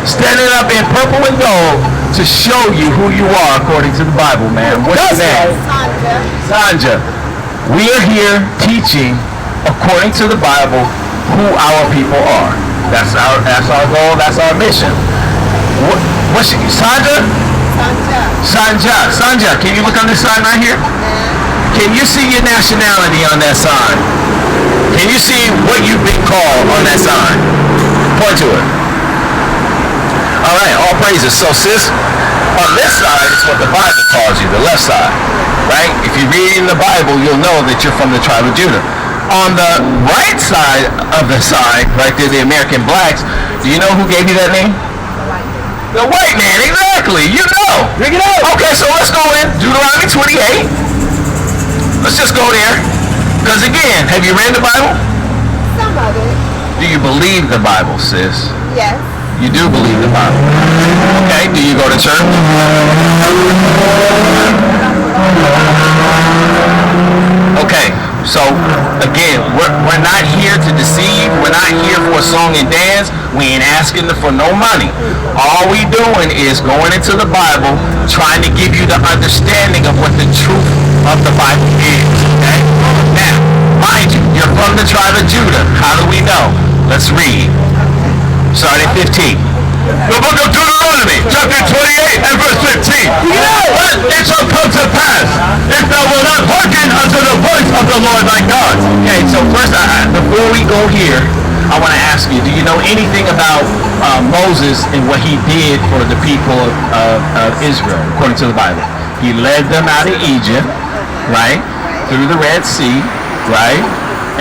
standing up in purple and gold to show you who you are according to the Bible, man. What's your name? Sanja. We are here teaching according to the Bible who our people are. That's our goal. That's our mission. What's your, Sanja? Sanja. Can you look on this sign right here? Can you see your nationality on that sign? Can you see what you've been called on that sign? Point to it. All right, all praises. So, sis, on this side is what the Bible calls you, the left side, right? If you read in the Bible, you'll know that you're from the tribe of Judah. On the right side of the sign, right there, the American blacks, do you know who gave you that name? The white man, exactly. You know. Bring it out. Okay, so let's go in Deuteronomy 28. Let's just go there. Because again, have you read the Bible? Some of it. Do you believe the Bible, sis? Yes. You do believe the Bible. Okay, do you go to church? Okay, so again, we're not here to deceive. We're not here for a song and dance. We ain't asking for no money. All we doing is going into the Bible, trying to give you the understanding of what the truth of the Bible is. Okay? Now, mind you, you're from the tribe of Judah. How do we know? Let's read. Start at 15. The book of Deuteronomy, chapter 28 and verse 15. But it shall come to pass, if thou wilt not hearken unto the voice of the Lord thy God. Okay, so first, before we go here, I want to ask you, do you know anything about Moses and what he did for the people of Israel, according to the Bible? He led them out of Egypt, right? Through the Red Sea, right?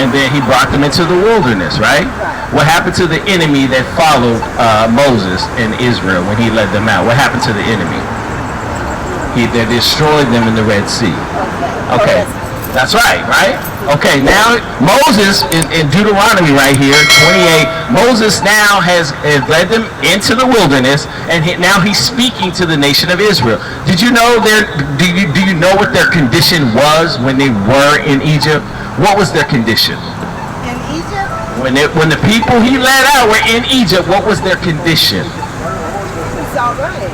And then he brought them into the wilderness, right? What happened to the enemy that followed Moses and Israel when he led them out? What happened to the enemy? They destroyed them in the Red Sea. Okay, that's right, right? Okay, now Moses in Deuteronomy right here, 28, Moses now has led them into the wilderness, and now he's speaking to the nation of Israel. Did you know do you know what their condition was when they were in Egypt? What was their condition? In Egypt? When the people he led out were in Egypt, what was their condition? It's all right.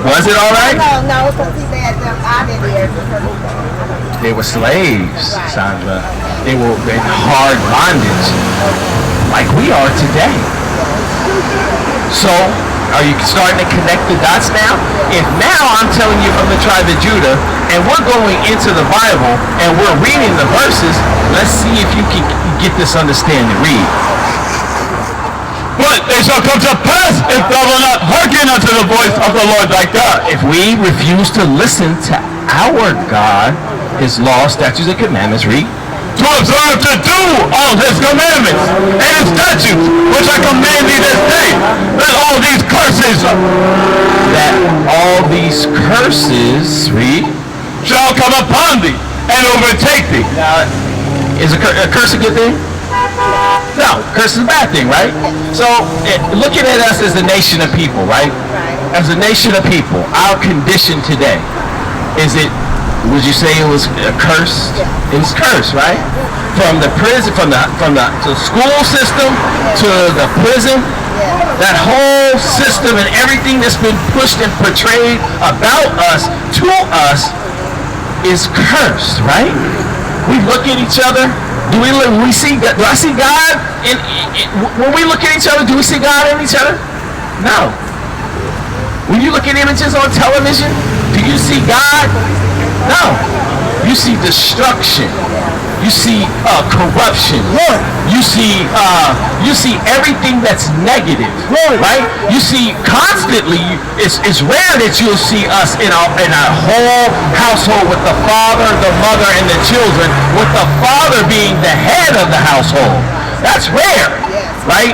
Was it all right? No, because he led them out of there. They were slaves, Sandra. They were in hard bondage, like we are today. So, are you starting to connect the dots now? If now I'm telling you from the tribe of Judah, and we're going into the Bible, and we're reading the verses, let's see if you can get this understanding. Read. But it shall come to pass, if thou wilt not hearken unto the voice of the Lord thy God. If we refuse to listen to our God, his laws, statutes, and commandments, read. To observe to do all his commandments and his statutes, which I command thee this day, that all these curses, read, shall come upon thee and overtake thee. Now, is a curse a good thing? No, curse is a bad thing, right? So, looking at us as a nation of people, right? As a nation of people, our condition today, would you say it was cursed? It was cursed, right? From the prison, from the school system to the prison, that whole system and everything that's been pushed and portrayed about us, to us, is cursed, right? We look at each other. Do I see God when we look at each other? Do we see God in each other? No. When you look at images on television, do you see God? No. You see destruction. You see corruption. You see everything that's negative, right? You see constantly. It's rare that you'll see us in a whole household with the father, the mother, and the children, with the father being the head of the household. That's rare, right?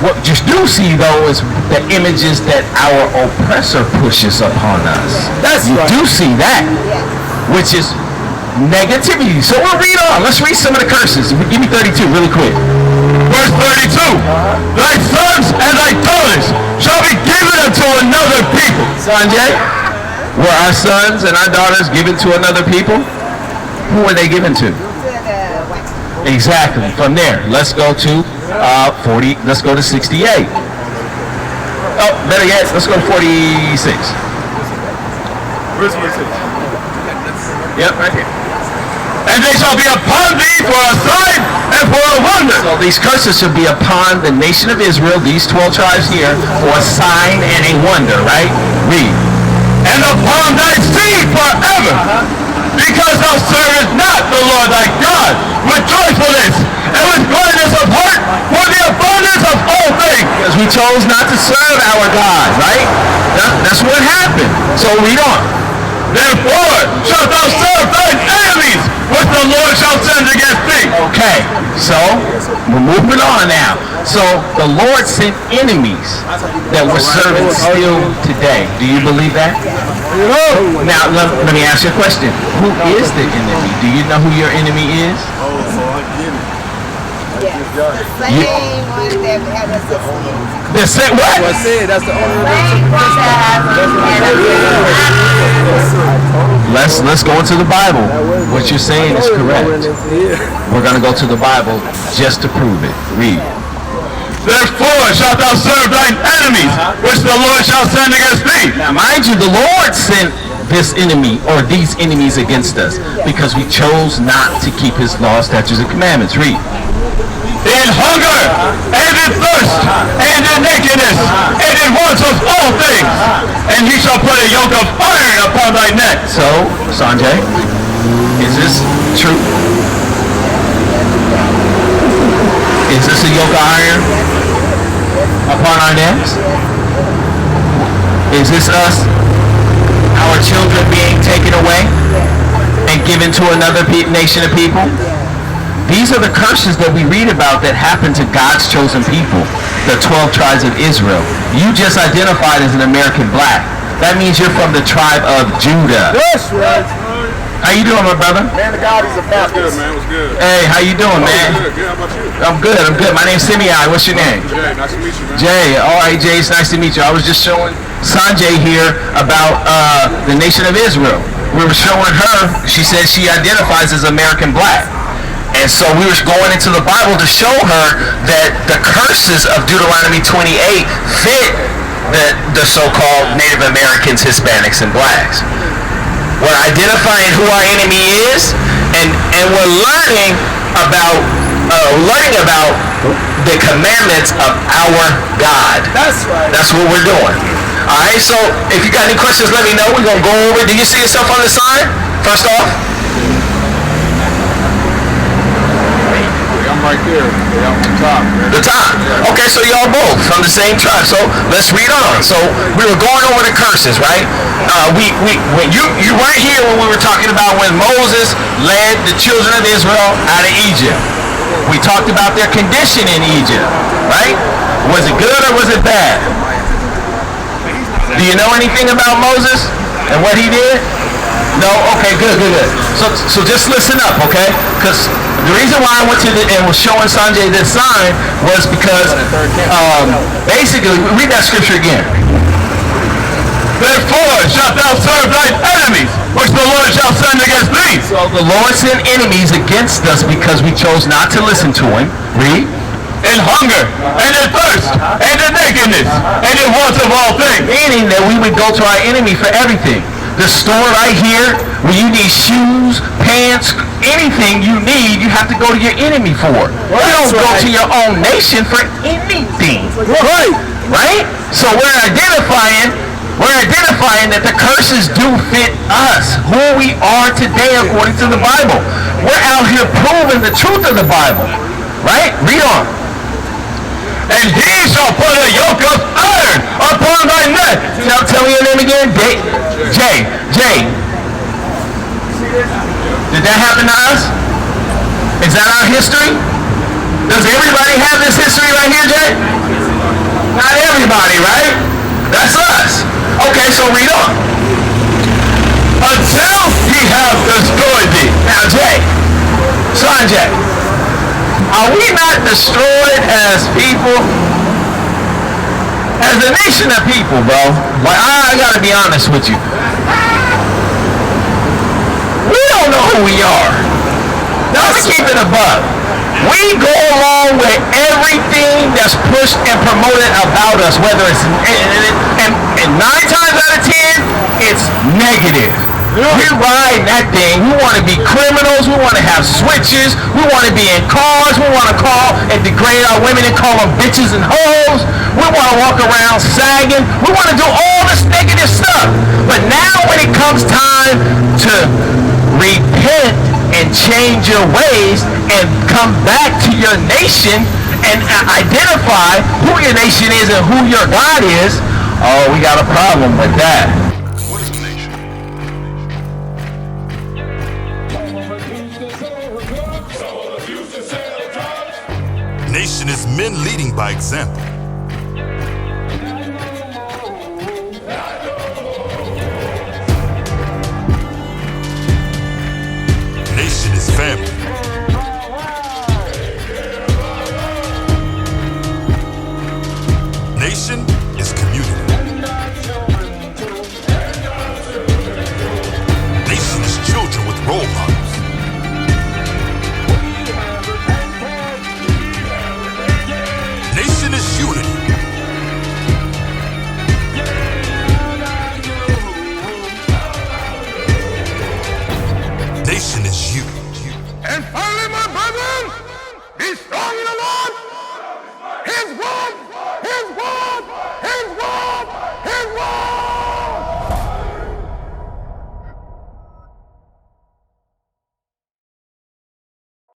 What you do see though is the images that our oppressor pushes upon us. You do see that, which is negativity. So we'll read on. Let's read some of the curses. Give me 32 really quick. Verse 32. Thy sons and thy daughters shall be given unto another people. Sanjay, were our sons and our daughters given to another people? Who were they given to? Exactly. From there, let's go to 40. Let's go to 68. Oh, better yet, let's go to 46. Verse 46. Yep, right here. And they shall be upon thee for a sign and for a wonder. So these curses shall be upon the nation of Israel, these 12 tribes here, for a sign and a wonder, right? Read. And upon thy seed forever, because thou servest not the Lord thy God with joyfulness and with gladness of heart for the abundance of all things. Because we chose not to serve our God, right? That's what happened. So read on. Therefore shalt thou serve thine enemies, which the Lord shall send against thee. Okay, so we're moving on now. So the Lord sent enemies that we're serving still today. Do you believe that? Now, let me ask you a question. Who is the enemy? Do you know who your enemy is? Yes. The same one that had us asleep. The same what? That's the only Same one that has Let's go into the Bible. What you're saying is correct. We're going to go to the Bible just to prove it. Read. Therefore shalt thou serve thine enemies, which the Lord shall send against thee. Now, mind you, the Lord sent this enemy or these enemies against us because we chose not to keep his laws, statutes, and commandments. Read. In hunger, and in thirst, and in nakedness, and in want of all things. And he shall put a yoke of iron upon thy neck. So, Sanjay, is this true? Is this a yoke of iron upon our necks? Is this us, our children being taken away and given to another nation of people? These are the curses that we read about that happened to God's chosen people, the 12 tribes of Israel. You just identified as an American black. That means you're from the tribe of Judah. That's right. How you doing, my brother? Man of God, he's a Baptist. Good, man. What's good? Hey, how you doing, man? Good. How about you? I'm good. My name's Simeon. What's your name? Jay, nice to meet you, man. Jay. All right, Jay, it's nice to meet you. I was just showing Sanjay here about the nation of Israel. We were showing her, she said she identifies as American black. And so we were going into the Bible to show her that the curses of Deuteronomy 28 fit the so-called Native Americans, Hispanics, and blacks. We're identifying who our enemy is, and we're learning about the commandments of our God. That's right. That's what we're doing. All right, so if you got any questions, let me know. We're going to go over. Do you see yourself on the sign, first off? I'm right there. Yeah, I'm on top. The top. Okay, so y'all both from the same tribe. So let's read on. So we were going over the curses, right? When you weren't here when we were talking about when Moses led the children of Israel out of Egypt. We talked about their condition in Egypt, right? Was it good or was it bad? Do you know anything about Moses and what he did? No? Okay, good. So just listen up, okay? Because the reason why I went to and was showing Sanjay this sign was because basically, read that scripture again. Therefore shalt thou serve thine enemies, which the Lord shall send against thee. So the Lord sent enemies against us because we chose not to listen to him. Read. In hunger, and in thirst, and in nakedness, and in want of all things. Meaning that we would go to our enemy for everything. The store right here, where you need shoes, pants, anything you need, you have to go to your enemy for. You don't go to your own nation for anything. Right? So we're identifying that the curses do fit us, who we are today according to the Bible. We're out here proving the truth of the Bible. Right? Read on. And he shall put a yoke of iron upon thy neck. Now tell me your name again. Jay. Did that happen to us? Is that our history? Does everybody have this history right here, Jay? Not everybody, right? That's us. Okay, so read on. Until he have destroyed thee. Now, Sanjay, are we not destroyed as people? As a nation of people, bro. Like, I gotta be honest with you. We don't know who we are. Now, let's keep it above. We go along with everything that's pushed and promoted about us, whether it's, and 9 times out of 10, it's negative. We ride that thing. We want to be criminals. We want to have switches. We want to be in cars. We want to call and degrade our women and call them bitches and hoes. We want to walk around sagging. We want to do all this negative stuff. But now when it comes time to repent and change your ways and come back to your nation and identify who your nation is and who your God is, oh, we got a problem with that. What is a nation? Nation is men leading by example. Nation is family. Nation is community. Nation is children with role models. Nation is unity. Nation is you. And finally, my brethren, be strong in